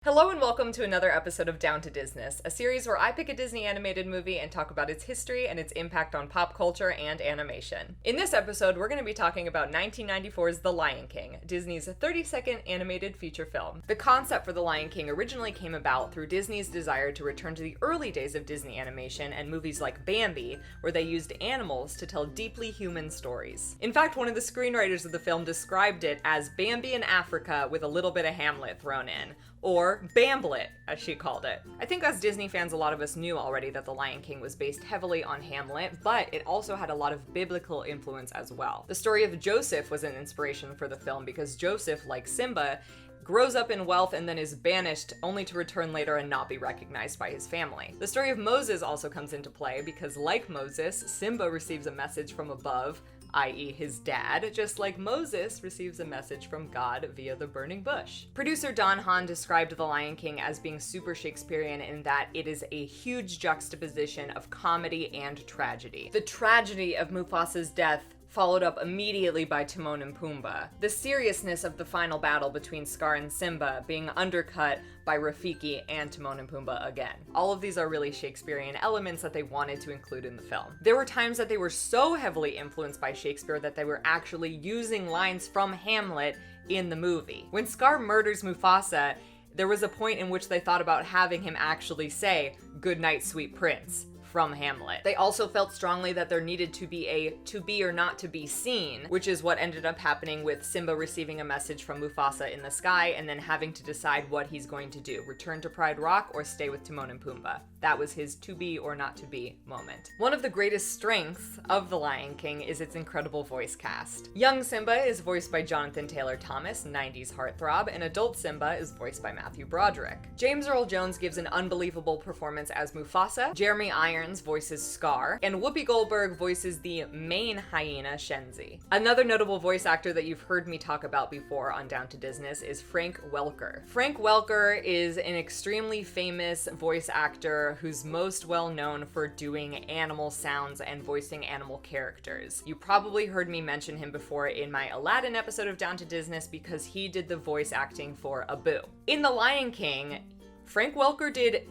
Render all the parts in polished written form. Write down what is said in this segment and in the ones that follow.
Hello and welcome to another episode of Down to Disness, a series where I pick a Disney animated movie and talk about its history and its impact on pop culture and animation. In this episode, we're going to be talking about 1994's The Lion King, Disney's 32nd animated feature film. The concept for The Lion King originally came about through Disney's desire to return to the early days of Disney animation and movies like Bambi, where they used animals to tell deeply human stories. In fact, one of the screenwriters of the film described it as Bambi in Africa with a little bit of Hamlet thrown in, or Bamblet, as she called it. I think as Disney fans, a lot of us knew already that The Lion King was based heavily on Hamlet, but it also had a lot of biblical influence as well. The story of Joseph was an inspiration for the film because Joseph, like Simba, grows up in wealth and then is banished only to return later and not be recognized by his family. The story of Moses also comes into play because, like Moses, Simba receives a message from above, i.e. his dad, just like Moses receives a message from God via the burning bush. Producer Don Hahn described The Lion King as being super Shakespearean in that it is a huge juxtaposition of comedy and tragedy. The tragedy of Mufasa's death followed up immediately by Timon and Pumbaa. The seriousness of the final battle between Scar and Simba being undercut by Rafiki and Timon and Pumbaa again. All of these are really Shakespearean elements that they wanted to include in the film. There were times that they were so heavily influenced by Shakespeare that they were actually using lines from Hamlet in the movie. When Scar murders Mufasa, there was a point in which they thought about having him actually say, "Good night, sweet prince," from Hamlet. They also felt strongly that there needed to be a to be or not to be scene, which is what ended up happening with Simba receiving a message from Mufasa in the sky and then having to decide what he's going to do, return to Pride Rock or stay with Timon and Pumbaa. That was his to be or not to be moment. One of the greatest strengths of The Lion King is its incredible voice cast. Young Simba is voiced by Jonathan Taylor Thomas, 90s heartthrob, and adult Simba is voiced by Matthew Broderick. James Earl Jones gives an unbelievable performance as Mufasa, Jeremy Irons voices Scar, and Whoopi Goldberg voices the main hyena, Shenzi. Another notable voice actor that you've heard me talk about before on Down to Disness is Frank Welker. Frank Welker is an extremely famous voice actor who's most well known for doing animal sounds and voicing animal characters. You probably heard me mention him before in my Aladdin episode of Down to Disness because he did the voice acting for Abu. In The Lion King, Frank Welker did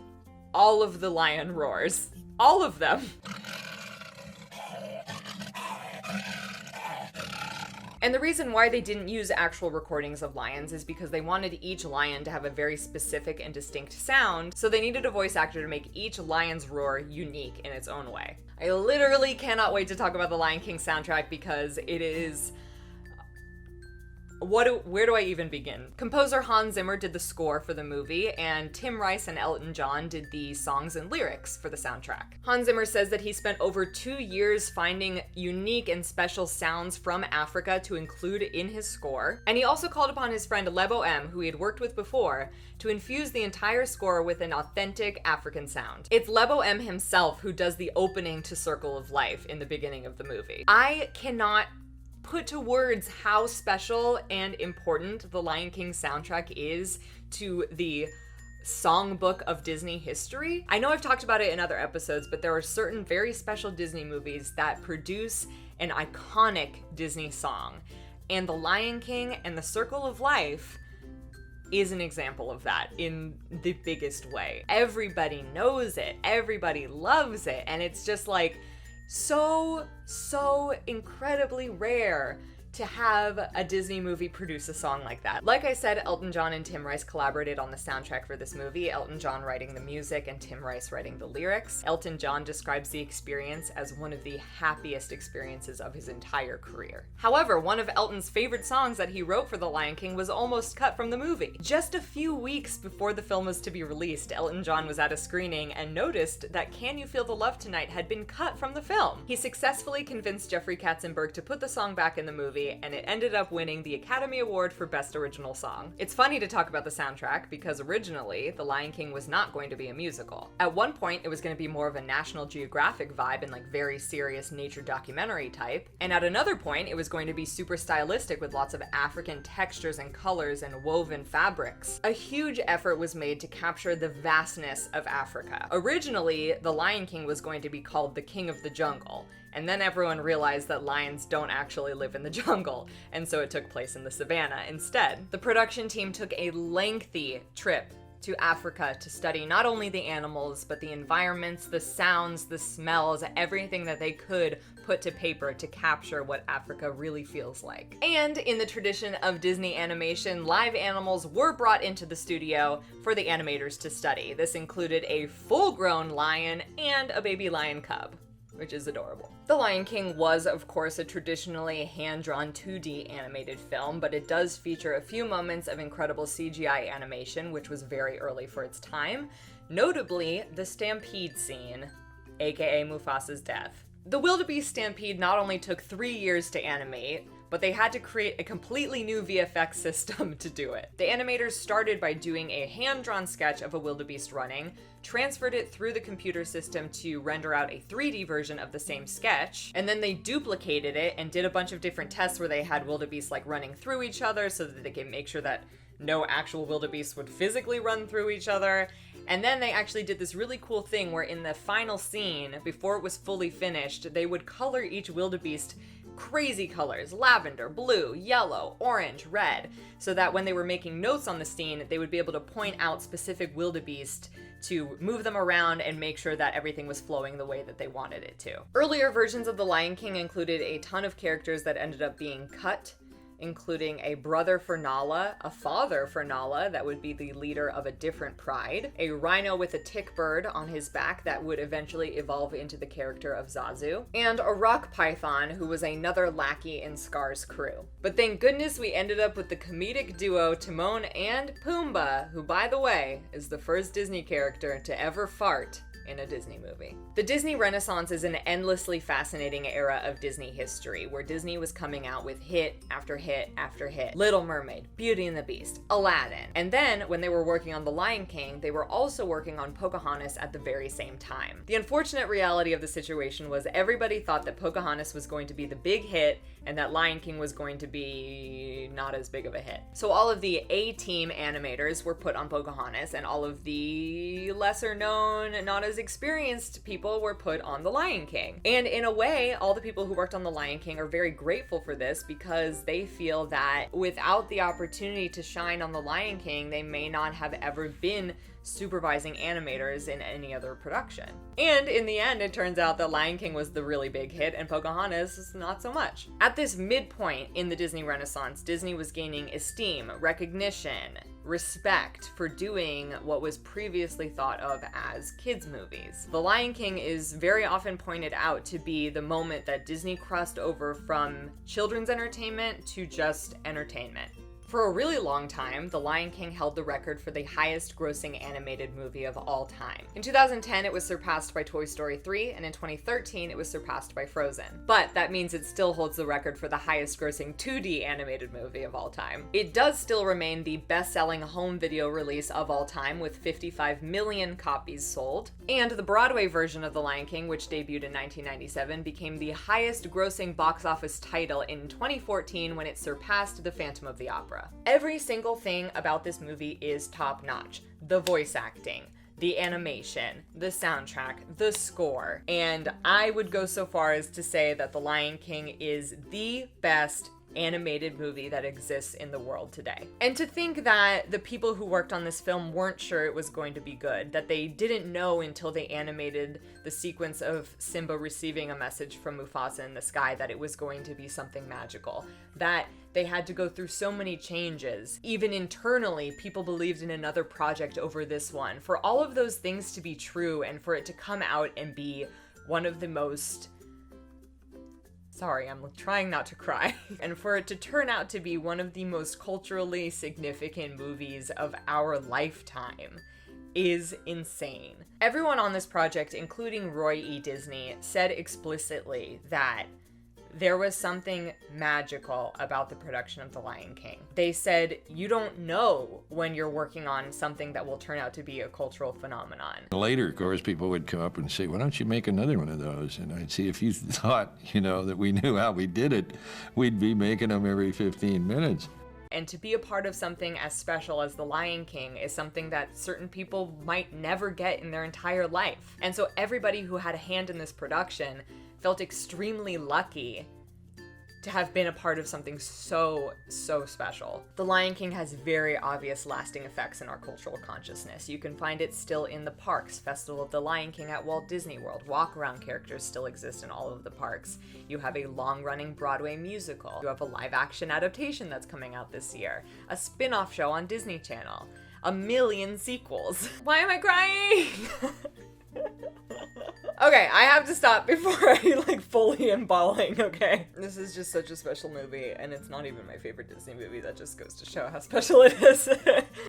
all of the lion roars. All of them. And the reason why they didn't use actual recordings of lions is because they wanted each lion to have a very specific and distinct sound, so they needed a voice actor to make each lion's roar unique in its own way. I literally cannot wait to talk about the Lion King soundtrack because it is... where do I even begin? Composer Hans Zimmer did the score for the movie, and Tim Rice and Elton John did the songs and lyrics for the soundtrack. Hans Zimmer says that he spent over 2 years finding unique and special sounds from Africa to include in his score, and he also called upon his friend Lebo M, who he had worked with before, to infuse the entire score with an authentic African sound. It's Lebo M himself who does the opening to Circle of Life in the beginning of the movie. I cannot put to words how special and important the Lion King soundtrack is to the songbook of Disney history. I know I've talked about it in other episodes, but there are certain very special Disney movies that produce an iconic Disney song. And The Lion King and The Circle of Life is an example of that in the biggest way. Everybody knows it, everybody loves it, and it's just like, so incredibly rare to have a Disney movie produce a song like that. Like I said, Elton John and Tim Rice collaborated on the soundtrack for this movie, Elton John writing the music and Tim Rice writing the lyrics. Elton John describes the experience as one of the happiest experiences of his entire career. However, one of Elton's favorite songs that he wrote for The Lion King was almost cut from the movie. Just a few weeks before the film was to be released, Elton John was at a screening and noticed that Can You Feel the Love Tonight had been cut from the film. He successfully convinced Jeffrey Katzenberg to put the song back in the movie, and it ended up winning the Academy Award for Best Original Song. It's funny to talk about the soundtrack because originally, The Lion King was not going to be a musical. At one point, it was going to be more of a National Geographic vibe and like very serious nature documentary type, and at another point, it was going to be super stylistic with lots of African textures and colors and woven fabrics. A huge effort was made to capture the vastness of Africa. Originally, The Lion King was going to be called The King of the Jungle, and then everyone realized that lions don't actually live in the jungle, and so it took place in the savannah instead. The production team took a lengthy trip to Africa to study not only the animals, but the environments, the sounds, the smells, everything that they could put to paper to capture what Africa really feels like. And in the tradition of Disney animation, live animals were brought into the studio for the animators to study. This included a full-grown lion and a baby lion cub, which is adorable. The Lion King was, of course, a traditionally hand-drawn 2D animated film, but it does feature a few moments of incredible CGI animation, which was very early for its time, notably the stampede scene, aka Mufasa's death. The wildebeest stampede not only took 3 years to animate, but they had to create a completely new VFX system to do it. The animators started by doing a hand-drawn sketch of a wildebeest running, transferred it through the computer system to render out a 3D version of the same sketch, and then they duplicated it and did a bunch of different tests where they had wildebeest like running through each other so that they could make sure that no actual wildebeest would physically run through each other. And then they actually did this really cool thing where in the final scene, before it was fully finished, they would color each wildebeest crazy colors: lavender, blue, yellow, orange, red, so that when they were making notes on the scene, they would be able to point out specific wildebeest to move them around and make sure that everything was flowing the way that they wanted it to. Earlier versions of The Lion King included a ton of characters that ended up being cut, including a brother for Nala, a father for Nala that would be the leader of a different pride, a rhino with a tick bird on his back that would eventually evolve into the character of Zazu, and a rock python who was another lackey in Scar's crew. But thank goodness we ended up with the comedic duo Timon and Pumbaa, who, by the way, is the first Disney character to ever fart in a Disney movie. The Disney Renaissance is an endlessly fascinating era of Disney history, where Disney was coming out with hit after hit after hit. Little Mermaid, Beauty and the Beast, Aladdin. And then, when they were working on The Lion King, they were also working on Pocahontas at the very same time. The unfortunate reality of the situation was everybody thought that Pocahontas was going to be the big hit, and that Lion King was going to be not as big of a hit. So all of the A-team animators were put on Pocahontas, and all of the lesser known, not as experienced people were put on The Lion King. And in a way, all the people who worked on The Lion King are very grateful for this, because they feel that without the opportunity to shine on The Lion King, they may not have ever been supervising animators in any other production. And in the end, it turns out that Lion King was the really big hit and Pocahontas not so much. At this midpoint in the Disney Renaissance, Disney was gaining esteem, recognition, respect for doing what was previously thought of as kids' movies. The Lion King is very often pointed out to be the moment that Disney crossed over from children's entertainment to just entertainment. For a really long time, The Lion King held the record for the highest grossing animated movie of all time. In 2010, it was surpassed by Toy Story 3, and in 2013, it was surpassed by Frozen. But that means it still holds the record for the highest grossing 2D animated movie of all time. It does still remain the best-selling home video release of all time, with 55 million copies sold. And the Broadway version of The Lion King, which debuted in 1997, became the highest grossing box office title in 2014 when it surpassed The Phantom of the Opera. Every single thing about this movie is top-notch. The voice acting, the animation, the soundtrack, the score, and I would go so far as to say that The Lion King is the best animated movie that exists in the world today. And to think that the people who worked on this film weren't sure it was going to be good, that they didn't know until they animated the sequence of Simba receiving a message from Mufasa in the sky that it was going to be something magical, that they had to go through so many changes. Even internally, people believed in another project over this one. For all of those things to be true and for it to come out and be one of the most... Sorry, I'm trying not to cry. And for it to turn out to be one of the most culturally significant movies of our lifetime is insane. Everyone on this project, including Roy E. Disney, said explicitly that there was something magical about the production of The Lion King. They said, you don't know when you're working on something that will turn out to be a cultural phenomenon. Later, of course, people would come up and say, why don't you make another one of those? And I'd see, if you thought, that we knew how we did it, we'd be making them every 15 minutes. And to be a part of something as special as The Lion King is something that certain people might never get in their entire life. And so everybody who had a hand in this production felt extremely lucky to have been a part of something so special. The Lion King has very obvious lasting effects in our cultural consciousness. You can find it still in the parks. Festival of the Lion King at Walt Disney World. Walk-around characters still exist in all of the parks. You have a long-running Broadway musical. You have a live-action adaptation that's coming out this year. A spin-off show on Disney Channel. A million sequels. Why am I crying? Okay, I have to stop before I fully am bawling, okay? This is just such a special movie, and it's not even my favorite Disney movie. That just goes to show how special it is.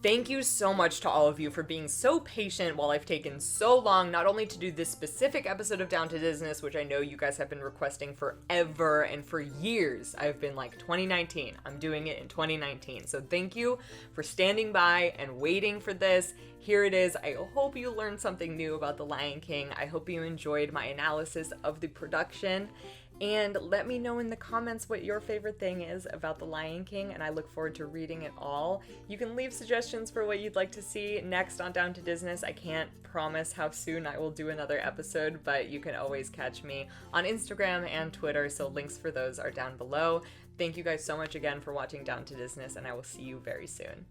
Thank you so much to all of you for being so patient while I've taken so long, not only to do this specific episode of Down to Disness, which I know you guys have been requesting forever and for years. I've been like, 2019. I'm doing it in 2019. So thank you for standing by and waiting for this. Here it is. I hope you learned something new about The Lion King. I hope you enjoyed my analysis of the production. And let me know in the comments what your favorite thing is about The Lion King, and I look forward to reading it all. You can leave suggestions for what you'd like to see next on Down to Disness. I can't promise how soon I will do another episode, but you can always catch me on Instagram and Twitter, so links for those are down below. Thank you guys so much again for watching Down to Disness, and I will see you very soon.